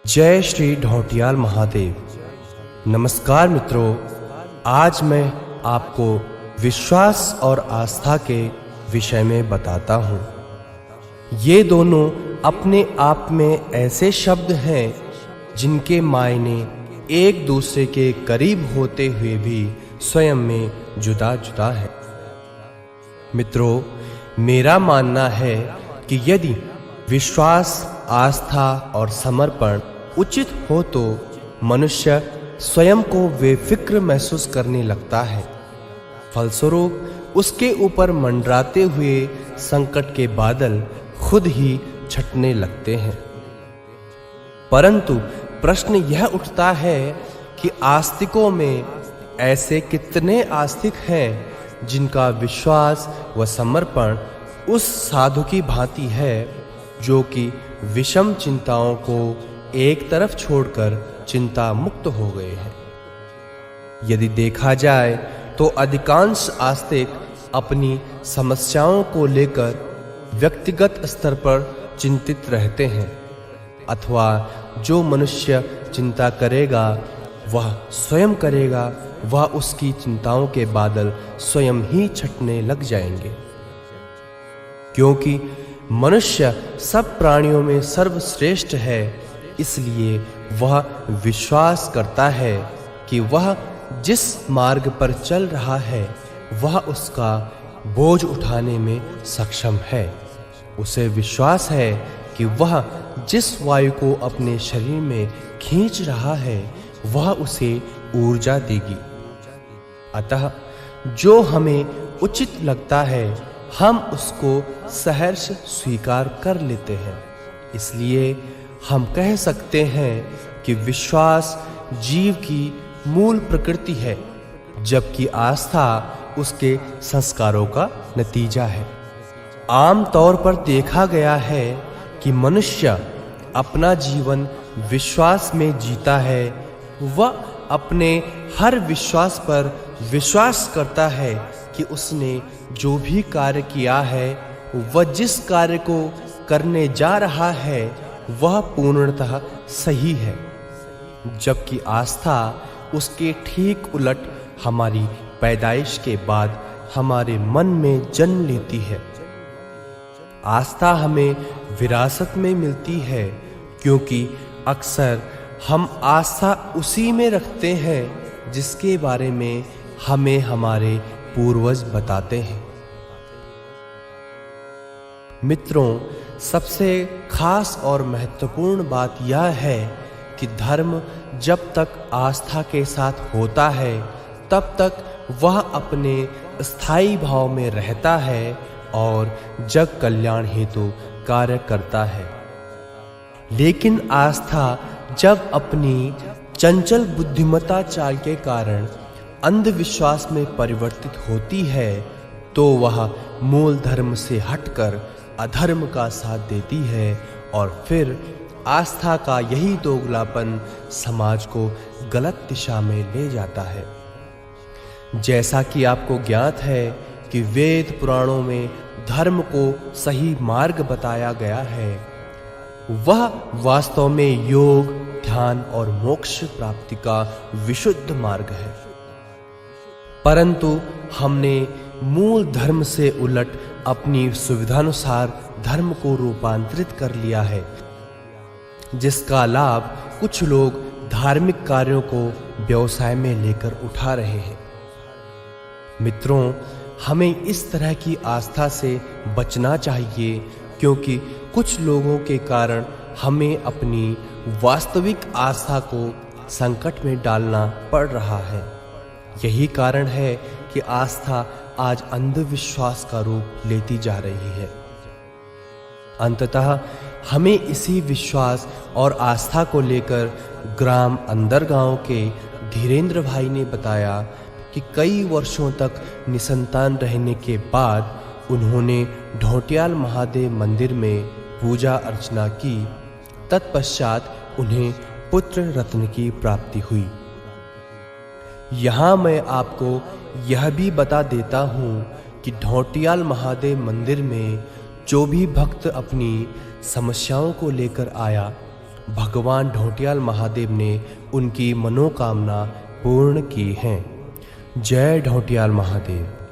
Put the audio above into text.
जय श्री ढोटियाल महादेव। नमस्कार मित्रों, आज मैं आपको विश्वास और आस्था के विषय में बताता हूँ। ये दोनों अपने आप में ऐसे शब्द हैं जिनके मायने एक दूसरे के करीब होते हुए भी स्वयं में जुदा जुदा है। मित्रों, मेरा मानना है कि यदि विश्वास, आस्था और समर्पण उचित हो तो मनुष्य स्वयं को बेफिक्र महसूस करने लगता है। फलस्वरूप उसके ऊपर मंडराते हुए संकट के बादल खुद ही छटने लगते हैं। परंतु प्रश्न यह उठता है कि आस्तिकों में ऐसे कितने आस्तिक हैं जिनका विश्वास व समर्पण उस साधु की भांति है जो कि विषम चिंताओं को एक तरफ छोड़कर चिंता मुक्त हो गए हैं। यदि देखा जाए तो अधिकांश आस्तिक अपनी समस्याओं को लेकर व्यक्तिगत स्तर पर चिंतित रहते हैं, अथवा जो मनुष्य चिंता करेगा वह स्वयं करेगा, वह उसकी चिंताओं के बादल स्वयं ही छटने लग जाएंगे। क्योंकि मनुष्य सब प्राणियों में सर्वश्रेष्ठ है, इसलिए वह विश्वास करता है कि वह जिस मार्ग पर चल रहा है वह उसका बोझ उठाने में सक्षम है। उसे विश्वास है कि वह जिस वायु को अपने शरीर में खींच रहा है वह उसे ऊर्जा देगी। अतः जो हमें उचित लगता है हम उसको सहर्ष स्वीकार कर लेते हैं। इसलिए हम कह सकते हैं कि विश्वास जीव की मूल प्रकृति है, जबकि आस्था उसके संस्कारों का नतीजा है। आम तौर पर देखा गया है कि मनुष्य अपना जीवन विश्वास में जीता है। वह अपने हर विश्वास पर विश्वास करता है कि उसने जो भी कार्य किया है, वह जिस कार्य को करने जा रहा है वह पूर्णतः सही है, जबकि आस्था उसके ठीक उलट हमारी पैदाइश के बाद हमारे मन में जन्म लेती है। आस्था हमें विरासत में मिलती है, क्योंकि अक्सर हम आस्था उसी में रखते हैं जिसके बारे में हमें हमारे पूर्वज बताते हैं। मित्रों, सबसे खास और महत्वपूर्ण बात यह है कि धर्म जब तक आस्था के साथ होता है तब तक वह अपने स्थायी भाव में रहता है और जग कल्याण हेतु कार्य करता है। लेकिन आस्था जब अपनी चंचल बुद्धिमत्ता चाल के कारण अंधविश्वास में परिवर्तित होती है तो वह मूल धर्म से हटकर अधर्म का साथ देती है और फिर आस्था का यही दोगलापन समाज को गलत दिशा में ले जाता है। जैसा कि आपको ज्ञात है कि वेद पुराणों में धर्म को सही मार्ग बताया गया है, वह वास्तव में योग, ध्यान और मोक्ष प्राप्ति का विशुद्ध मार्ग है। परंतु हमने मूल धर्म से उलट अपनी सुविधानुसार धर्म को रूपांतरित कर लिया है, जिसका लाभ कुछ लोग धार्मिक कार्यों को व्यवसाय में लेकर उठा रहे हैं। मित्रों, हमें इस तरह की आस्था से बचना चाहिए, क्योंकि कुछ लोगों के कारण हमें अपनी वास्तविक आस्था को संकट में डालना पड़ रहा है। यही कारण है कि आस्था आज अंधविश्वास का रूप लेती जा रही है। अंततः हमें इसी विश्वास और आस्था को लेकर ग्राम अंदरगांव के धीरेन्द्र भाई ने बताया कि कई वर्षों तक निसंतान रहने के बाद उन्होंने ढोटियाल महादेव मंदिर में पूजा अर्चना की। तत्पश्चात उन्हें पुत्र रत्न की प्राप्ति हुई। यहाँ मैं आपको यह भी बता देता हूँ कि ढोटियाल महादेव मंदिर में जो भी भक्त अपनी समस्याओं को लेकर आया भगवान ढोंटियाल महादेव ने उनकी मनोकामना पूर्ण की है। जय ढोंटियाल महादेव।